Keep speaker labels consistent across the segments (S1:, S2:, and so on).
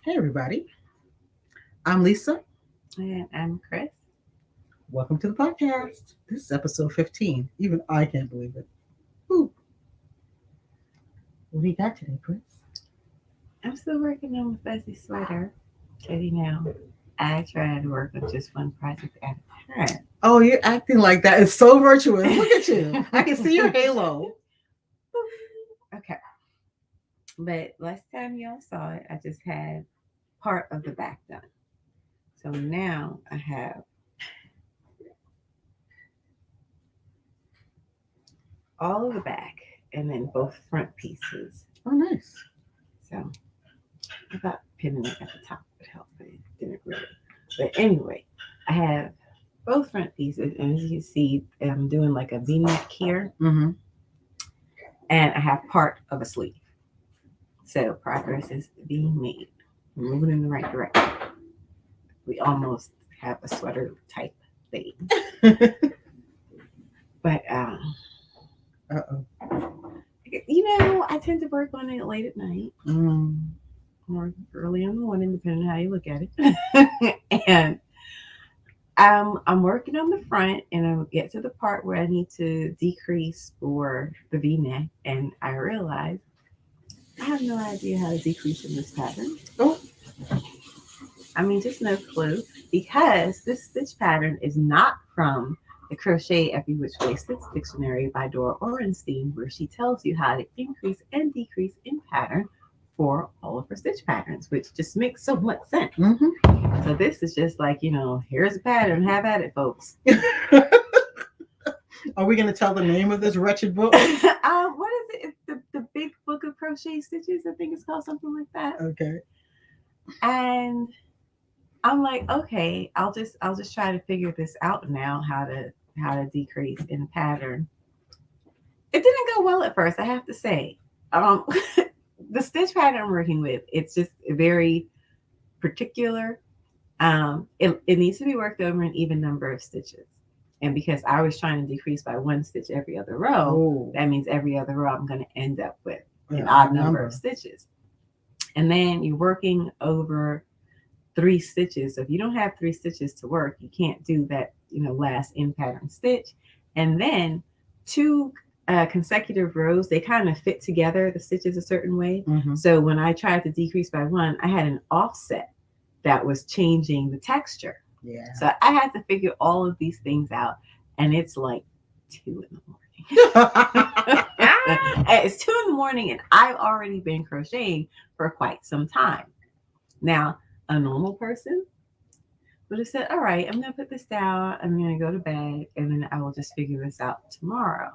S1: Hey, everybody. I'm Lisa.
S2: And I'm Chris.
S1: Welcome to the podcast. This is episode 15. Even I can't believe it. Woo. What do you got today, Chris?
S2: I'm still working on my fuzzy sweater. Because, I try to work on just one project at a time.
S1: Oh, you're acting like that. It's so virtuous. Look at you. I can see your halo.
S2: Okay. But last time y'all saw it, I just had part of the back done. So now I have all of the back and then both front pieces.
S1: Oh, nice.
S2: So I thought pinning it at the top would help, but it didn't really. But anyway, I have both front pieces, and as you can see, I'm doing like a V-neck here,
S1: Mm-hmm.
S2: and I have part of a sleeve. So progress is being made. We're moving in the right direction. We almost have a sweater type thing. But
S1: Uh-oh.
S2: I tend to work on it late at night
S1: Mm.
S2: or early in the morning, depending on how you look at it. And I'm working on the front, and I'll get to the part where I need to decrease for the V-neck, and I realize I have no idea how to decrease in this pattern.
S1: Oh.
S2: I mean, just no clue, because this stitch pattern is not from the Crochet Every Which Way Stitch Dictionary by Dora Orhenstein, where she tells you how to increase and decrease in pattern for all of her stitch patterns, which just makes so much sense.
S1: Mm-hmm.
S2: So this is just like, here's a pattern, have at it, folks.
S1: Are we going to tell the name of this wretched book?
S2: What is it? It's the Big Book of Crochet Stitches. I think it's called something like that.
S1: Okay.
S2: And I'm like, okay, I'll just try to figure this out now, how to decrease in pattern. It didn't go well at first, I have to say. The stitch pattern I'm working with, it's just very particular. It needs to be worked over an even number of stitches. And because I was trying to decrease by one stitch every other row, that means every other row I'm going to end up with an odd number of stitches. And then you're working over 3 stitches. So if you don't have 3 stitches to work, you can't do that, last in pattern stitch. And then 2 consecutive rows, they kind of fit together, the stitches a certain way.
S1: Mm-hmm.
S2: So when I tried to decrease by 1, I had an offset that was changing the texture.
S1: Yeah.
S2: So I had to figure all of these things out, and it's like 2 in the morning. It's 2 in the morning, and I've already been crocheting for quite some time. Now, a normal person would have said, all right, I'm going to put this down, I'm going to go to bed, and then I will just figure this out tomorrow.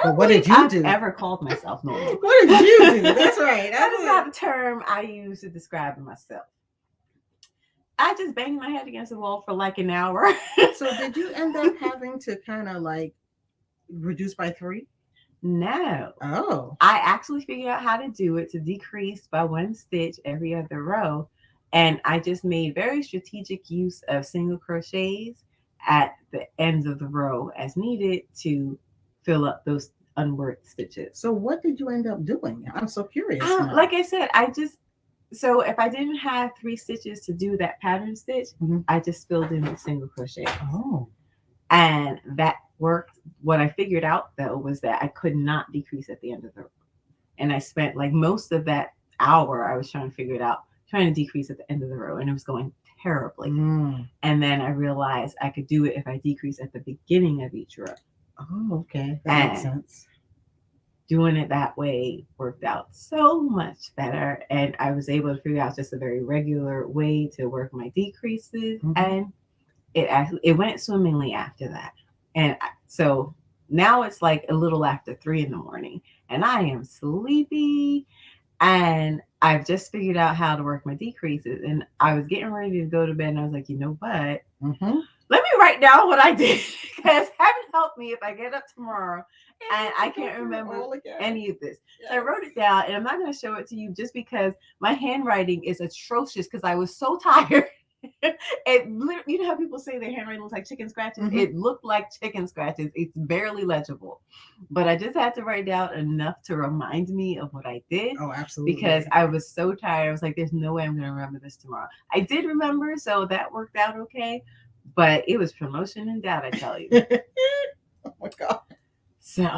S1: What did you do?
S2: I've ever called myself normal.
S1: What did you do? That's right.
S2: That is not the term I use to describe myself. I just banged my head against the wall for like an hour.
S1: So did you end up having to kind of like reduce by 3?
S2: No.
S1: Oh.
S2: I actually figured out how to do it, to decrease by 1 stitch every other row. And I just made very strategic use of single crochets at the ends of the row as needed to fill up those unworked stitches.
S1: So what did you end up doing? I'm so curious.
S2: Like I said, so if I didn't have 3 stitches to do that pattern stitch, I just filled in with single crochet.
S1: Oh.
S2: And that worked. What I figured out, though, was that I could not decrease at the end of the row. And I spent like most of that hour, I was trying to figure it out, trying to decrease at the end of the row, and it was going terribly. And then I realized I could do it if I decrease at the beginning of each row.
S1: Oh, okay. That makes sense.
S2: Doing it that way worked out so much better, and I was able to figure out just a very regular way to work my decreases, and it went swimmingly after that. And so now it's like a little after 3 in the morning, and I am sleepy, and I've just figured out how to work my decreases, and I was getting ready to go to bed, and I was like, you know what? Let me write down what I did, because heaven help me if I get up tomorrow and I can't remember any of this. Yes. So I wrote it down, and I'm not going to show it to you just because my handwriting is atrocious because I was so tired. You know how people say their handwriting looks like chicken scratches?
S1: Mhm.
S2: It looked like chicken scratches. It's barely legible. But I just had to write down enough to remind me of what I did.
S1: Oh, absolutely.
S2: Because I was so tired. I was like, there's no way I'm going to remember this tomorrow. I did remember, so that worked out okay. But it was promotion in doubt, I tell you.
S1: Oh my God.
S2: So,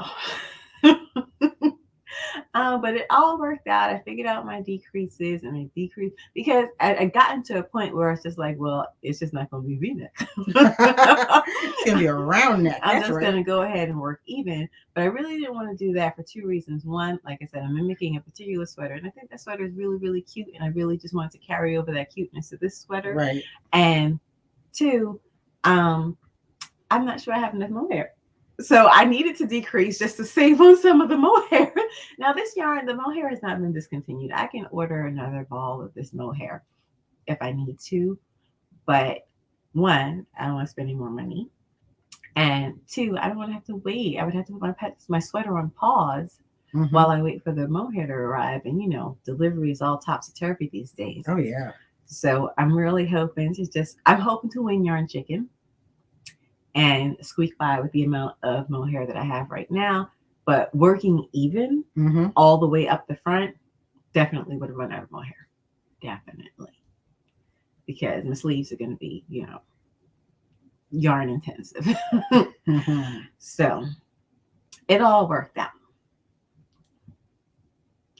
S2: but it all worked out. I figured out my decreases and I decreased because I gotten to a point where it's just like, well, it's just not going to be V-neck.
S1: It's going to be a round neck.
S2: I'm
S1: That's
S2: just
S1: right.
S2: going to go ahead and work even. But I really didn't want to do that for two reasons. One, like I said, I'm mimicking a particular sweater. And I think that sweater is really, really cute. And I really just wanted to carry over that cuteness of this sweater.
S1: Right.
S2: And two, I'm not sure I have enough mohair. So I needed to decrease just to save on some of the mohair. Now this yarn, the mohair has not been discontinued. I can order another ball of this mohair if I need to. But one, I don't want to spend any more money. And two, I don't want to have to wait. I would have to put my sweater on pause while I wait for the mohair to arrive. And you know, delivery is all topsy-turvy these days.
S1: Oh yeah.
S2: So I'm really hoping I'm hoping to win yarn chicken and squeak by with the amount of mohair that I have right now. But working even all the way up the front, definitely would have run out of mohair. Definitely. Because my sleeves are going to be, you know, yarn intensive. So it all worked out.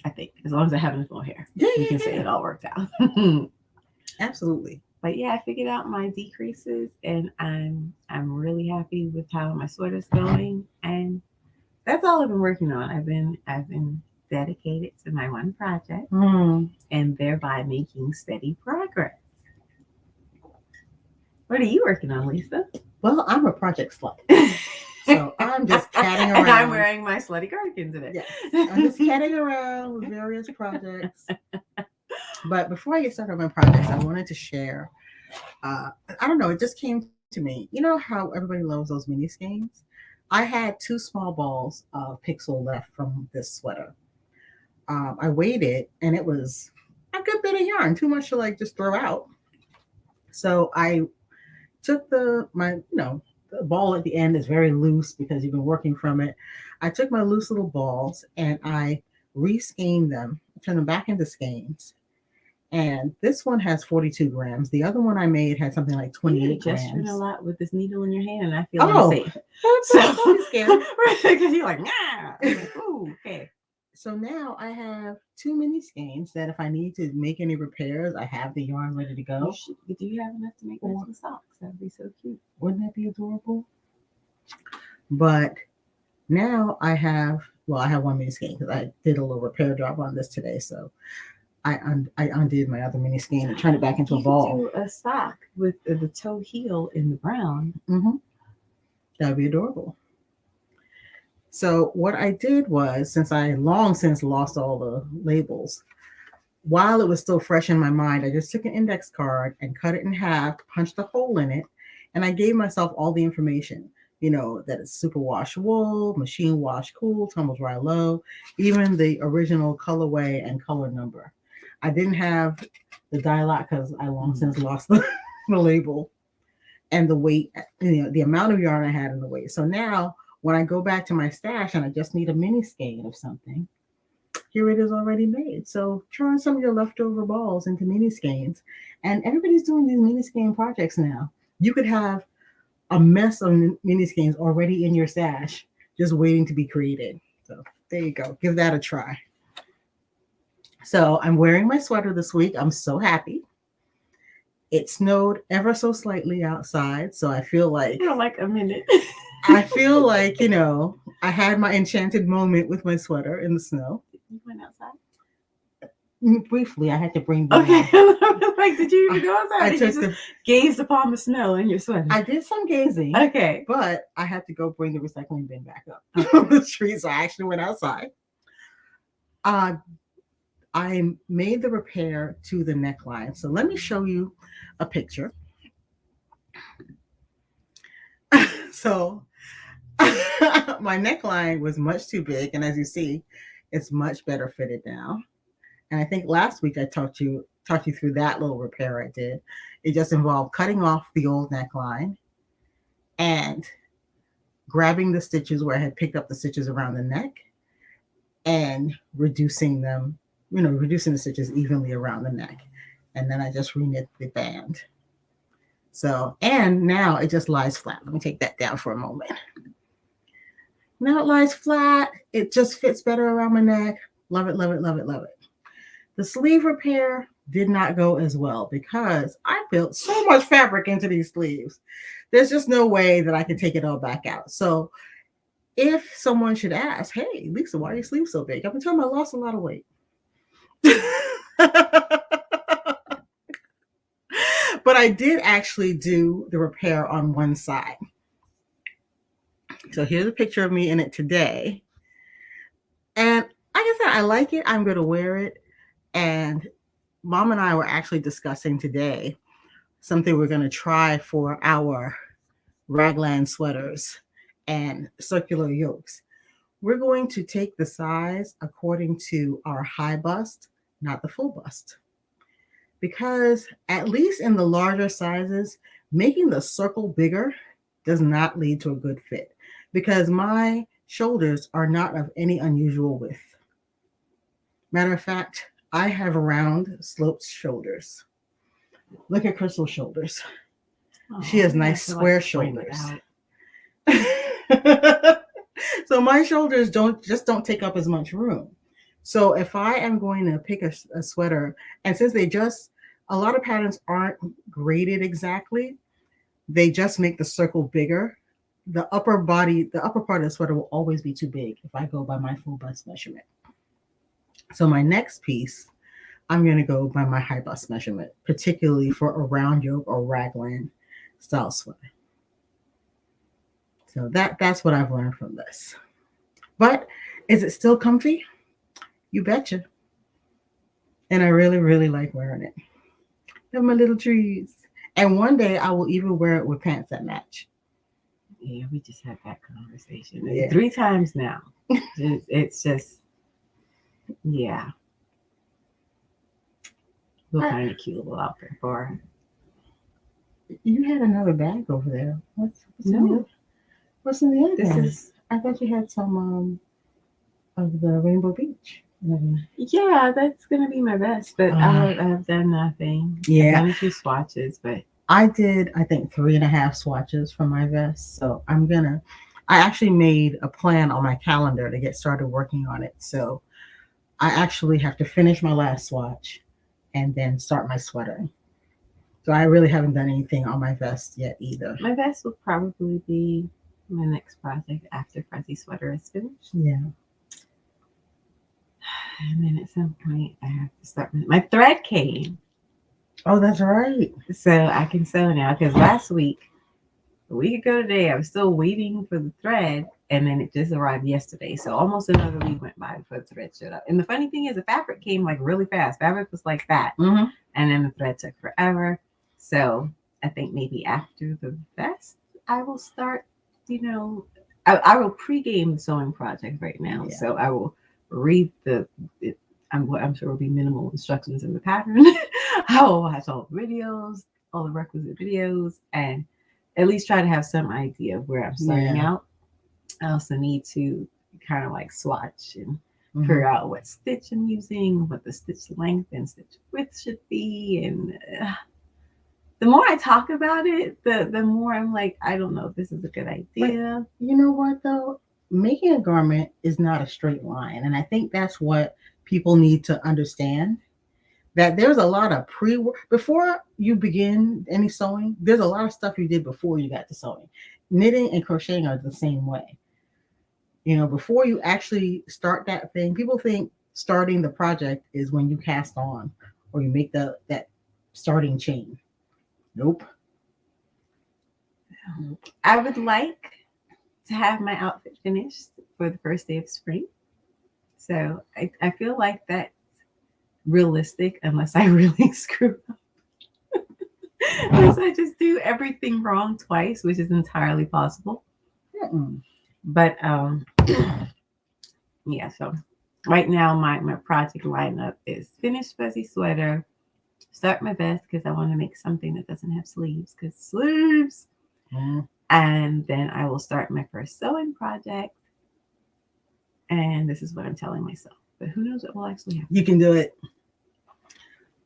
S2: I think as long as I have enough mohair, you can say it all worked out.
S1: Absolutely.
S2: But yeah, I figured out my decreases and I'm really happy with how my sweater's going. And that's all I've been working on. I've been dedicated to my one project and thereby making steady progress. What are you working on, Lisa?
S1: Well, I'm a project slut. So I'm just catting around.
S2: And I'm wearing my Slutty Cardigan today.
S1: Yes. I'm just catting around with various projects. But before I get started on my projects, I wanted to share, I don't know, it just came to me. You know how everybody loves those Miniskeins? I had 2 small balls of pixel left from this sweater. I weighed it and it was a good bit of yarn, too much to like just throw out. So I took the ball at the end is very loose because you've been working from it. I took my loose little balls and I re-skeined them, turned them back into skeins. And this one has 42 grams. The other one I made had something like 28 grams. You're gesturing
S2: a lot with this needle in your hand, and I feel unsafe. So
S1: don't be scared.
S2: Because you're like, nah. Like, ooh, okay.
S1: So now I have 2 Miniskeins that if I need to make any repairs, I have the yarn ready to go.
S2: Do you have enough to make some socks? That'd be so cute.
S1: Wouldn't that be adorable? But now I have one Miniskein because I did a little repair job on this today. So I undid my other Miniskein and turned it back into a ball.
S2: Do a sock with the toe heel in the brown.
S1: That'd be adorable. So what I did was, since I long since lost all the labels, while it was still fresh in my mind, I just took an index card and cut it in half, punched a hole in it, and I gave myself all the information. You know, that it's superwash wool, machine wash cool, tumble dry low, even the original colorway and color number. I didn't have the dye lot because I long since lost the label and the weight, the amount of yarn I had in the weight. So now when I go back to my stash and I just need a Miniskein of something, here it is already made. So turn some of your leftover balls into Miniskeins. And everybody's doing these Miniskein projects now. You could have a mess of Miniskeins already in your stash, just waiting to be created. So there you go. Give that a try. So I'm wearing my sweater this week. I'm so happy. It snowed ever so slightly outside, so I feel like
S2: a minute.
S1: I feel like, I had my enchanted moment with my sweater in the snow.
S2: You went outside?
S1: Briefly, I had to bring the
S2: like, did you even go outside? Did you just gaze upon the snow in your sweater?
S1: I did some gazing.
S2: Okay.
S1: But I had to go bring the recycling bin back up from the tree, so I actually went outside. I made the repair to the neckline. So let me show you a picture. So my neckline was much too big. And as you see, it's much better fitted now. And I think last week I talked you through that little repair I did. It just involved cutting off the old neckline and grabbing the stitches where I had picked up the stitches around the neck and reducing them, reducing the stitches evenly around the neck. And then I just reknit the band. So, and now it just lies flat. Let me take that down for a moment. Now it lies flat. It just fits better around my neck. Love it, love it, love it, love it. The sleeve repair did not go as well because I built so much fabric into these sleeves. There's just no way that I can take it all back out. So if someone should ask, hey, Lisa, why are your sleeves so big? I've been telling them I lost a lot of weight. But I did actually do the repair on one side. So here's a picture of me in it today. And like I said, I like it. I'm going to wear it. And Mom and I were actually discussing today something we're going to try for our raglan sweaters and circular yokes. We're going to take the size according to our high bust, not the full bust. Because at least in the larger sizes, making the circle bigger does not lead to a good fit. Because my shoulders are not of any unusual width. Matter of fact, I have round sloped shoulders. Look at Crystal's shoulders. Oh, she has nice square shoulders. So my shoulders don't take up as much room. So if I am going to pick a sweater, and since a lot of patterns aren't graded exactly, they just make the circle bigger. The upper part of the sweater will always be too big if I go by my full bust measurement. So my next piece, I'm going to go by my high bust measurement, particularly for a round yoke or raglan style sweater. So that's what I've learned from this. But is it still comfy? You betcha. And I really, really like wearing it. Have my little trees. And one day I will even wear it with pants that match.
S2: Yeah, we just had that conversation 3 times now. It's just, yeah. We'll find a cute little outfit for her.
S1: You had another bag over there. What's in the other bag? I thought you had some of the Rainbow Beach.
S2: Yeah, that's gonna be my vest, but I've done nothing. Yeah, I've done a few swatches, but
S1: I did, I think, 3.5 swatches for my vest. So I actually made a plan on my calendar to get started working on it. So I actually have to finish my last swatch and then start my sweater. So I really haven't done anything on my vest yet either.
S2: My vest will probably be my next project after Fuzzy Sweater is finished.
S1: Yeah.
S2: And then at some point I have to start. My thread came.
S1: Oh, that's right.
S2: So I can sew now because last week, a week ago today, I was still waiting for the thread, and then it just arrived yesterday. So almost another week went by before the thread showed up. And the funny thing is, the fabric came like really fast. Fabric was like that, and then the thread took forever. So I think maybe after the vest, I will start. I will pregame the sewing project right now. Yeah. So I will read I'm sure will be minimal instructions in the pattern. I will watch all the videos, all the requisite videos, and at least try to have some idea of where I'm starting out. I also need to kind of like swatch and figure out what stitch I'm using, what the stitch length and stitch width should be. And the more I talk about it, the more I'm like, I don't know if this is a good idea.
S1: But you know what, though? Making a garment is not a straight line. And I think that's what people need to understand, that there's a lot of pre-work. Before you begin any sewing, there's a lot of stuff you did before you got to sewing. Knitting and crocheting are the same way. Before you actually start that thing, people think starting the project is when you cast on or you make that starting chain. Nope.
S2: I would like to have my outfit finished for the first day of spring. So I feel like that's realistic unless I really screw up. Unless I just do everything wrong twice, which is entirely possible. But yeah, so right now my project lineup is finish fuzzy sweater, start my vest because I want to make something that doesn't have sleeves because sleeves. And then I will start my first sewing project. And this is what I'm telling myself. But who knows what will actually happen.
S1: You can do it.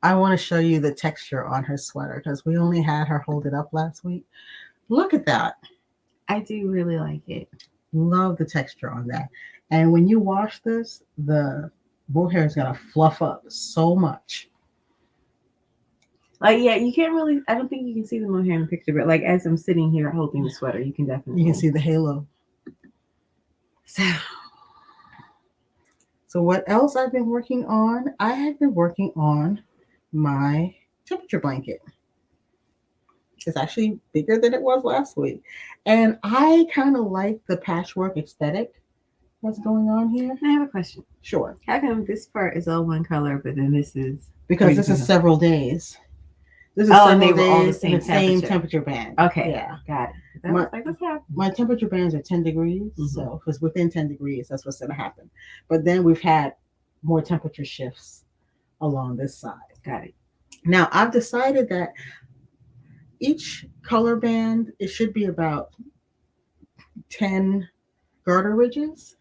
S1: I want to show you the texture on her sweater because we only had her hold it up last week. Look at that.
S2: I do really like it.
S1: Love the texture on that. And when you wash this, the mohair is going to fluff up so much.
S2: Like, yeah, you can't really, I don't think you can see the mohair in the picture, but like as I'm sitting here holding the sweater, you can definitely.
S1: You can see the halo. So what else I've been working on? I have been working on my temperature blanket. It's actually bigger than it was last week. And I kind of like the patchwork aesthetic that's going on here.
S2: I have a question.
S1: Sure.
S2: How come this part is all one color, but then this is?
S1: Because this is several days. This is
S2: and they
S1: several
S2: were all
S1: days in the same temperature band.
S2: Okay.
S1: Yeah.
S2: Got it. That was like, what's happening?
S1: My temperature bands are 10 degrees. So if it's within 10 degrees, that's what's going to happen. But then we've had more temperature shifts along this side.
S2: Got it.
S1: Now, I've decided that each color band, it should be about 10 garter ridges.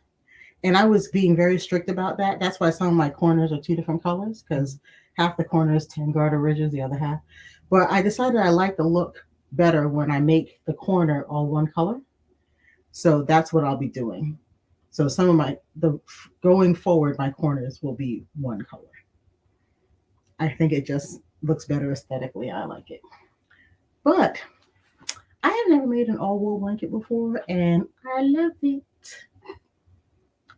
S1: And I was being very strict about that. That's why some of my corners are two different colors because half the corner is 10 garter ridges, the other half. But I decided I like the look better when I make the corner all one color. So that's what I'll be doing. So some of going forward, my corners will be one color. I think it just looks better aesthetically. I like it. But I have never made an all wool blanket before, and I love it.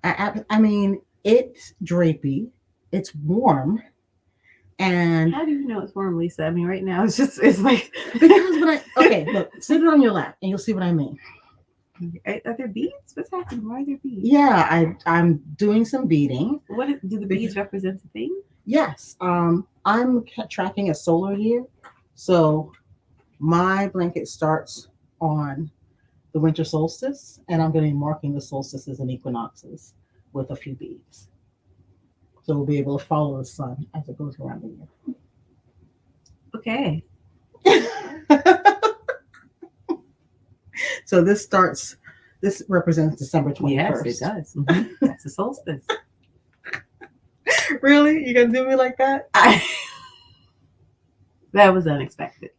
S1: I mean, it's drapey, it's warm, and
S2: how do you know it's warm, Lisa? I mean, right now it's like
S1: because look, sit it on your lap, and you'll see what I mean.
S2: Are there beads? What's happening? Why are there beads?
S1: Yeah, I'm doing some beading.
S2: Do the beads represent the thing?
S1: Yes. I'm tracking a solar year, so my blanket starts on the winter solstice, and I'm going to be marking the solstices and equinoxes with a few beads. So we'll be able to follow the sun as it goes around the
S2: year.
S1: Okay. So this represents December 21st.
S2: Yes, it does. Mm-hmm. That's the solstice.
S1: Really? You're going to do me like that?
S2: That was unexpected.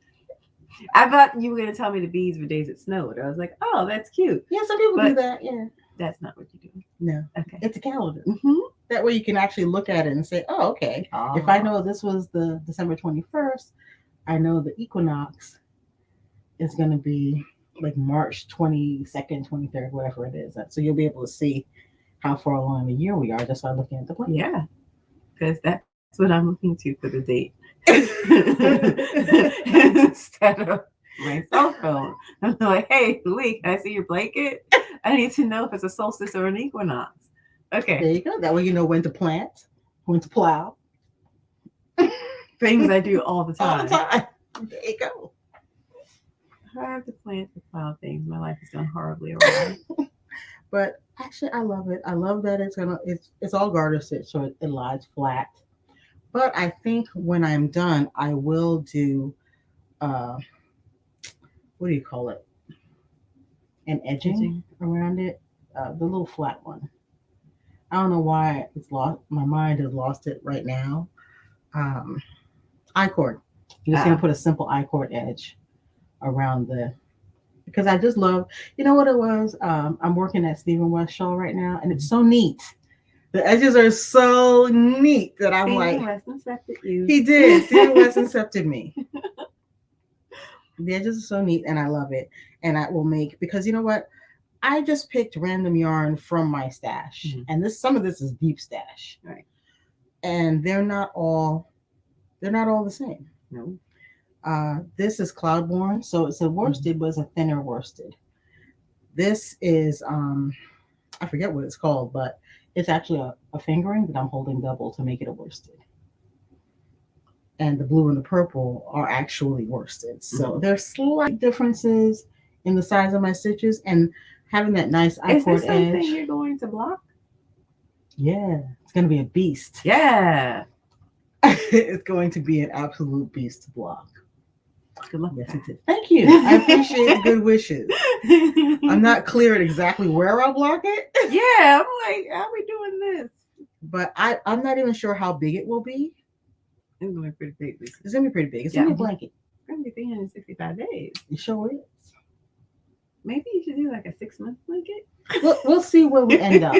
S2: I thought you were going to tell me the beads were days it snowed. I was like, oh, that's cute.
S1: Yeah, some people do that. Yeah.
S2: That's not what you do.
S1: No.
S2: Okay.
S1: It's a calendar. Mm-hmm. That way you can actually look at it and say, oh, okay. If I know this was the December 21st, I know the equinox is going to be like March 22nd, 23rd, whatever it is. So you'll be able to see how far along the year we are just by looking at the plan.
S2: Yeah. Because that's what I'm looking to for the date. Instead of my cell phone, I'm like, hey, Lee, can I see your blanket? I need to know if it's a solstice or an equinox. Okay.
S1: There you go. That way you know when to plant, when to plow.
S2: Things I do all the time.
S1: All the time. There you go.
S2: I have to plant to plow things. My life has gone horribly awry.
S1: But actually, I love it. I love that it's all garter stitch, so it lies flat. But I think when I'm done, I will do, what do you call it? An edging around it, the little flat one. I don't know why it's lost. My mind has lost it right now. I-cord. I'm just going to put a simple I-cord edge around because I just love, you know what it was? I'm working at Stephen West Shawl right now, and it's so neat. The edges are so neat that I'm
S2: Stephen West incepted you.
S1: He did. Stephen West incepted me. The edges are so neat, and I love it. And I will make, because you know what? I just picked random yarn from my stash, and some of this is deep stash,
S2: right?
S1: And they're not all the same.
S2: No.
S1: This is Cloudborn, so it's a worsted, but it's a thinner worsted. This is I forget what it's called, but it's actually a fingering that I'm holding double to make it a worsted. And the blue and the purple are actually worsted. So there's slight differences in the size of my stitches, and having that nice I-cord edge.
S2: Is this something you're going to block?
S1: Yeah, it's going to be a beast.
S2: Yeah.
S1: It's going to be an absolute beast to block.
S2: Good luck.
S1: Yes, it is. Thank you. I appreciate the good wishes. I'm not clear at exactly where I'll block it.
S2: Yeah, I'm like, how are we doing this?
S1: But I'm not even sure how big it will be.
S2: It's going to be pretty big.
S1: It's going to be pretty big. It's going to be a blanket.
S2: It's going to be 365 days.
S1: It sure is.
S2: Maybe you should do like a 6-month blanket.
S1: We'll see where we end up.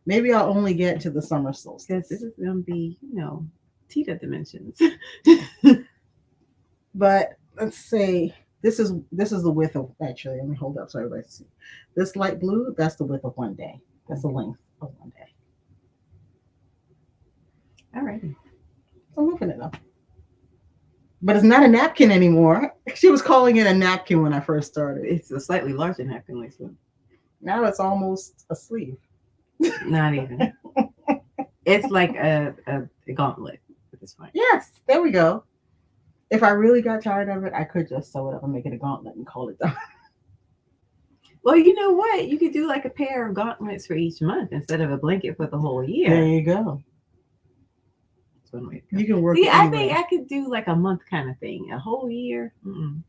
S1: Maybe I'll only get to the summer solstice.
S2: Because this is going to be, Tita dimensions.
S1: But let's say this is the width of, actually, let me hold up so everybody can see. This light blue, that's the width of one day. That's the length of one day.
S2: All right.
S1: I'm loving it though. But it's not a napkin anymore. She was calling it a napkin when I first started.
S2: It's a slightly larger napkin like this.
S1: Now it's almost a sleeve.
S2: Not even. It's like a gauntlet at this point.
S1: Yes, there we go. If I really got tired of it, I could just sew it up and make it a gauntlet and call it done.
S2: Well, you know what? You could do like a pair of gauntlets for each month instead of a blanket for the whole year.
S1: There you go.
S2: That's one way to go.
S1: You can work.
S2: See, I think I could do like a month kind of thing. A whole year. Mm-mm.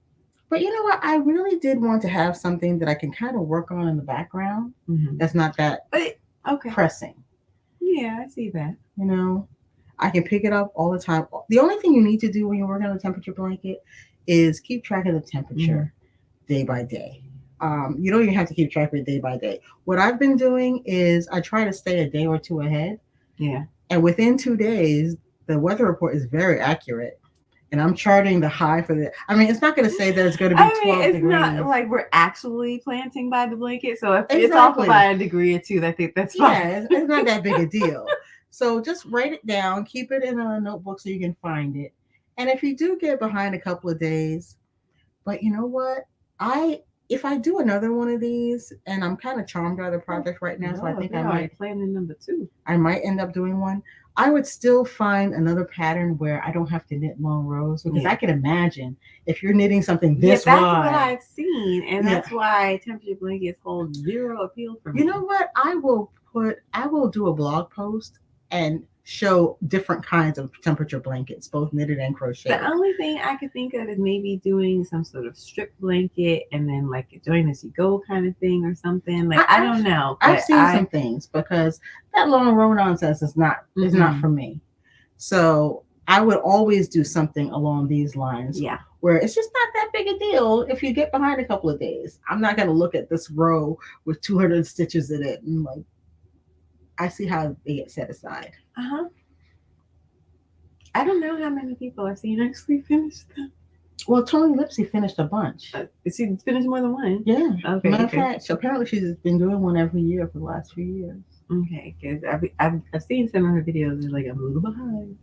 S1: But you know what? I really did want to have something that I can kind of work on in the background.
S2: Mm-hmm.
S1: That's not that pressing.
S2: Yeah, I see that.
S1: I can pick it up all the time. The only thing you need to do when you're working on a temperature blanket is keep track of the temperature day by day. You don't even have to keep track of it day by day. What I've been doing is I try to stay a day or two ahead.
S2: Yeah.
S1: And within 2 days, the weather report is very accurate. And I'm charting the high for the. I mean, it's not going to say that it's going to be 12
S2: it's
S1: degrees.
S2: Not like we're actually planting by the blanket. So if it's off by a degree or two, I think that's fine.
S1: Yeah, it's not that big a deal. So just write it down, keep it in a notebook so you can find it. And if you do get behind a couple of days, but you know what? If I do another one of these, and I'm kind of charmed by the project right now, so I think I might
S2: planning number 2.
S1: I might end up doing one. I would still find another pattern where I don't have to knit long rows, because I can imagine if you're knitting something this wide.
S2: That's what I've seen, and that's why temperature blankets hold zero appeal for me.
S1: You know what? I will do a blog post and show different kinds of temperature blankets, both knitted and crocheted.
S2: The only thing I could think of is maybe doing some sort of strip blanket and then like a join as you go kind of thing or something. Like I don't know.
S1: I've seen some things, because that long row nonsense is not for me. So I would always do something along these lines.
S2: Yeah.
S1: Where it's just not that big a deal if you get behind a couple of days. I'm not going to look at this row with 200 stitches in it and like, I see how they get set aside.
S2: I don't know how many people I've seen actually finish them.
S1: Well, Tony Lipsy finished a bunch.
S2: She finished more than one?
S1: Yeah. Okay. Matter of fact, apparently she's been doing one every year for the last few years.
S2: Okay, because I've seen some of her videos. It's like I'm a little behind.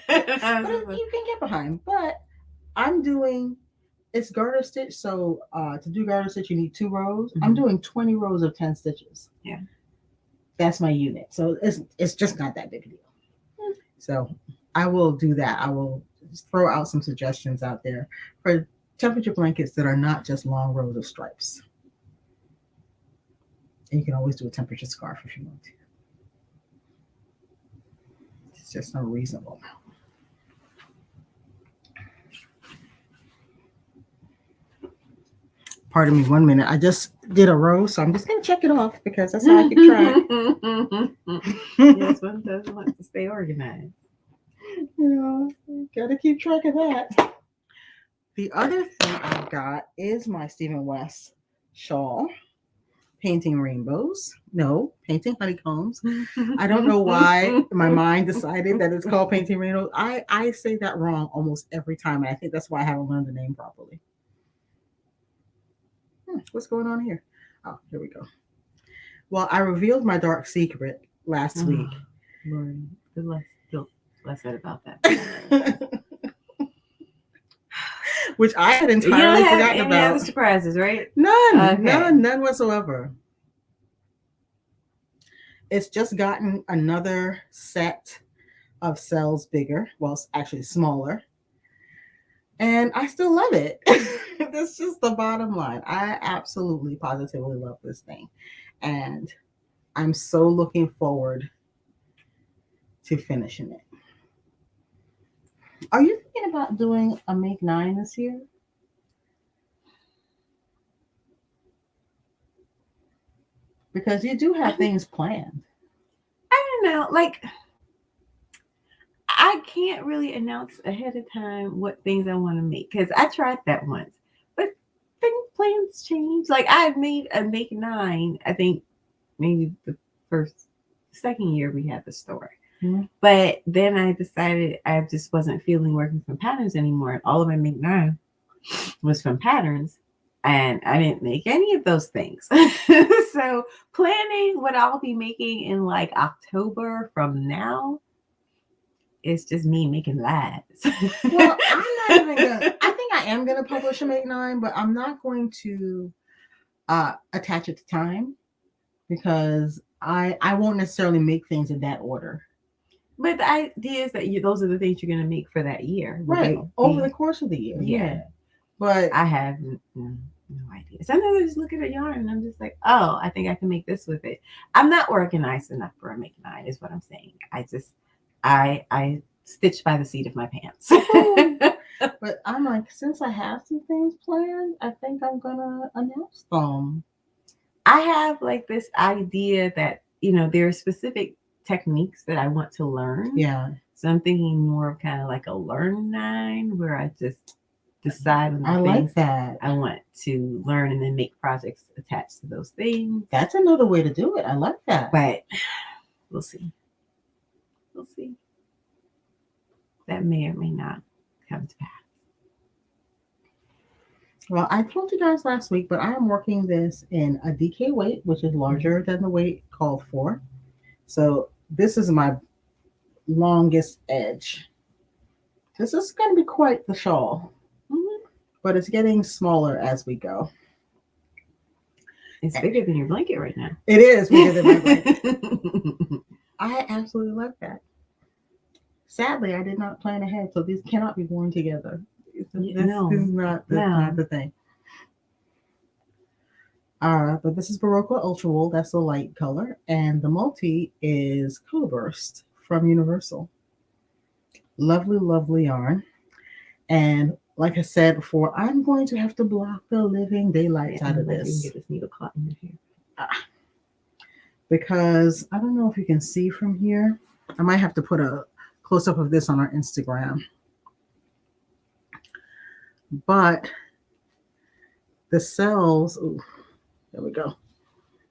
S1: But you can get behind. But I'm doing, it's garter stitch. So to do garter stitch, you need 2 rows. I'm doing 20 rows of 10 stitches.
S2: Yeah. That's
S1: my unit. So it's just not that big a deal. So I will do that. I will just throw out some suggestions out there for temperature blankets that are not just long rows of stripes. And you can always do a temperature scarf if you want to. It's just a reasonable amount. Pardon me 1 minute. I just did a row, so I'm just going to check it off because that's how I keep track.
S2: Yes, one does want to stay organized.
S1: Got to keep track of that. The other thing I've got is my Stephen West shawl. Painting rainbows. No, painting honeycombs. I don't know why my mind decided that it's called painting rainbows. I say that wrong almost every time, and I think that's why I haven't learned the name properly. What's going on here? Oh, here we go. Well, I revealed my dark secret last week.
S2: Lord, less said about that.
S1: Which I had entirely forgotten about.
S2: Any other surprises, right?
S1: None whatsoever. It's just gotten another set of cells bigger. Well, it's actually smaller. And I still love it. That's just the bottom line. I absolutely, positively love this thing. And I'm so looking forward to finishing it. Are you thinking about doing a make 9 this year? Because you do have things planned.
S2: I don't know. Like, I can't really announce ahead of time what things I want to make because I tried that once, but plans change. Like, I made a make 9. I think maybe the second year we had the store.
S1: Mm-hmm.
S2: But then I decided I just wasn't feeling working from Patterns anymore. And all of my make 9 was from Patterns. And I didn't make any of those things. So planning what I'll be making in like October from now is just me making lies.
S1: Well, I'm not even gonna. I think I am gonna publish a make 9, but I'm not going to attach it to time because I won't necessarily make things in that order.
S2: But the idea is that those are the things you're gonna make for that year,
S1: right? Over the course of the year, yeah. But
S2: I have no idea. Sometimes I just look at a yarn and I'm just like, oh, I think I can make this with it. I'm not organized enough for a make 9, is what I'm saying. I stitch by the seat of my pants.
S1: But I'm like, since I have some things planned, I think I'm gonna announce them.
S2: I have like this idea that there are specific techniques that I want to learn.
S1: Yeah.
S2: So I'm thinking more of kind of like a learn 9 where I just decide on the
S1: I
S2: things
S1: like that.
S2: I want to learn and then make projects attached to those things.
S1: That's another way to do it. I like that.
S2: But we'll see. We'll see. That may or may not come to pass.
S1: Well, I told you guys last week, but I am working this in a DK weight, which is larger than the weight called for. So this is my longest edge. This is going to be quite the shawl, but it's getting smaller as we go.
S2: It's bigger than your blanket right now.
S1: It is bigger than my blanket. I absolutely love that. Sadly, I did not plan ahead, so these cannot be worn together. This is not the thing. But this is Berroco Ultra Wool. That's the light color. And the multi is Colorburst from Universal. Lovely, lovely yarn. And like I said before, I'm going to have to block the living daylights out of this.
S2: You can get this needle caught in your hair.
S1: Because I don't know if you can see from here. I might have to put a close-up of this on our Instagram. But the cells, there we go.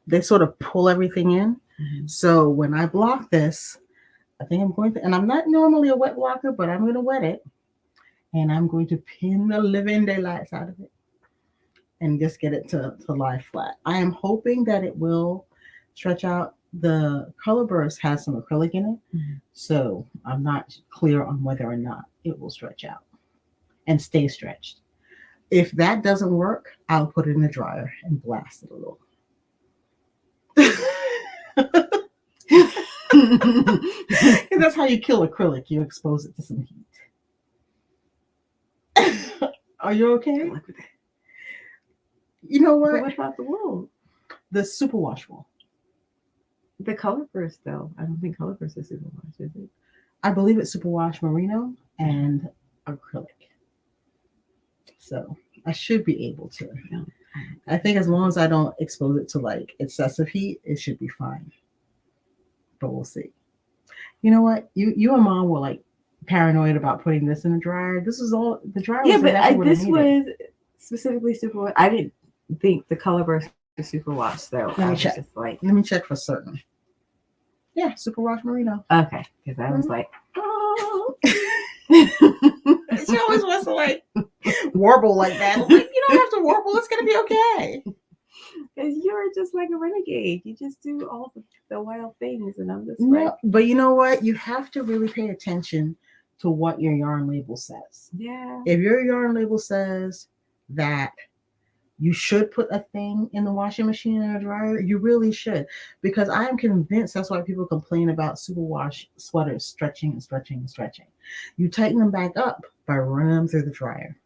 S1: They sort of pull everything in. Mm-hmm. So when I block this, I think I'm going to, and I'm not normally a wet blocker, but I'm going to wet it. And I'm going to pin the living daylights out of it and just get it to lie flat. I am hoping that it will stretch out. The Colorburst has some acrylic in it. Mm-hmm. So I'm not clear on whether or not it will stretch out and stay stretched. If that doesn't work, I'll put it in the dryer and blast it a little. That's how you kill acrylic. You expose it to some heat. Are you okay? You know what?
S2: But what about the wool?
S1: The superwash wool.
S2: The Colorburst, though. I don't think Colorburst is superwash, is it?
S1: I believe it's superwash merino and acrylic. So I should be able to. I think as long as I don't expose it to like excessive heat, it should be fine. But we'll see. You know what? You and Mom were like paranoid about putting this in the dryer. This is all the dryer.
S2: Yeah, but this was specifically superwash. I didn't think the Colorburst was superwash, so
S1: let me check.
S2: Just like,
S1: let me check for certain. Yeah, superwash merino.
S2: Okay, because I was like,
S1: oh. She always wants to like warble like that. Like, you don't have to warble. It's gonna be okay.
S2: Because you're just like a renegade. You just do all the wild things, and I'm just
S1: like. But you know what? You have to really pay attention to what your yarn label says.
S2: Yeah.
S1: If your yarn label says that you should put a thing in the washing machine and a dryer, you really should. Because I am convinced that's why people complain about superwash sweaters stretching and stretching and stretching. You tighten them back up by running them through the dryer.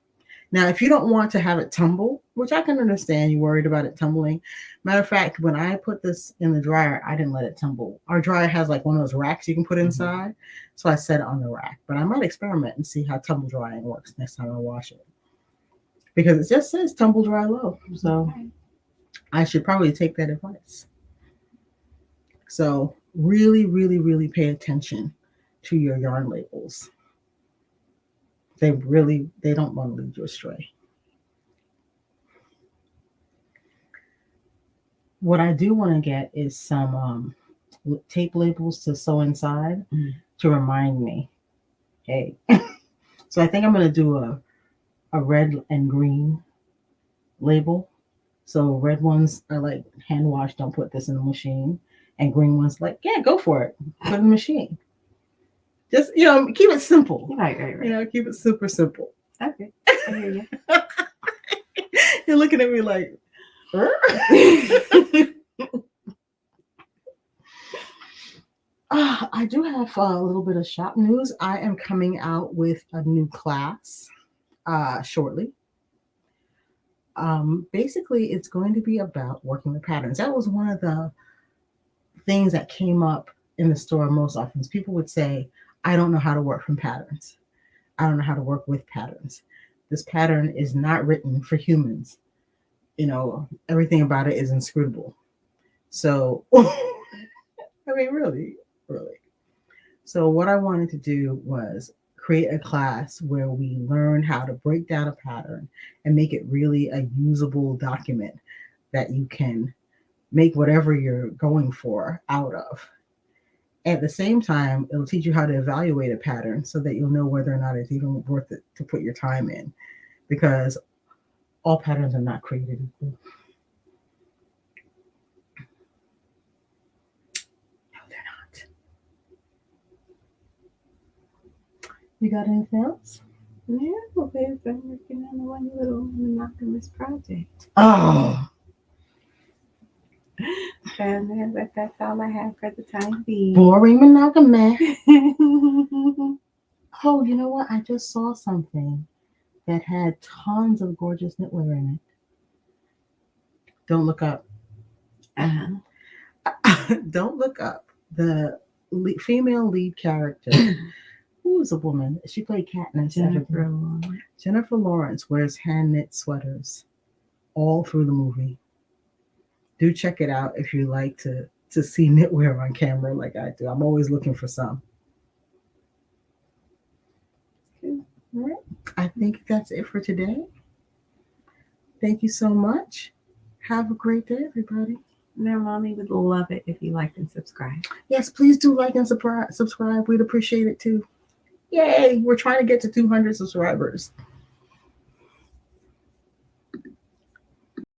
S1: Now, if you don't want to have it tumble, which I can understand, you're worried about it tumbling. Matter of fact, when I put this in the dryer, I didn't let it tumble. Our dryer has like one of those racks you can put inside. So I set it on the rack. But I might experiment and see how tumble drying works next time I wash it. Because it just says tumble dry low. So I should probably take that advice. So really, really, really pay attention to your yarn labels. They don't want to lead you astray. What I do want to get is some tape labels to sew inside to remind me, hey. So I think I'm going to do a red and green label. So red ones are like hand wash, don't put this in the machine. And green ones like, yeah, go for it. Put it in the machine. Just, keep it simple.
S2: Right.
S1: Keep it super simple.
S2: Okay. I hear you.
S1: You're looking at me like, I do have a little bit of shop news. I am coming out with a new class shortly. Basically, it's going to be about working with patterns. That was one of the things that came up in the store most often. People would say, I don't know how to work from patterns. I don't know how to work with patterns. This pattern is not written for humans. Everything about it is inscrutable. So, I mean, really. So what I wanted to do was create a class where we learn how to break down a pattern and make it really a usable document that you can make whatever you're going for out of. At the same time, it'll teach you how to evaluate a pattern so that you'll know whether or not it's even worth it to put your time in, because all patterns are not created equal. No, they're not. You got anything else?
S2: Yeah, because I'm working on one little monogamous project.
S1: Oh.
S2: And that's all I have for the time being.
S1: Boring monogamous. Oh, you know what? I just saw something that had tons of gorgeous knitwear in it. Don't look up. Don't look up. The female lead character, who is a woman, she played Katniss. Jennifer Lawrence wears hand knit sweaters all through the movie. Do check it out if you like to see knitwear on camera like I do. I'm always looking for some. All right. I think that's it for today. Thank you so much. Have a great day, everybody.
S2: Now, Mommy would love it if you liked and subscribed.
S1: Yes, please do like and subscribe. We'd appreciate it too. Yay! We're trying to get to 200 subscribers.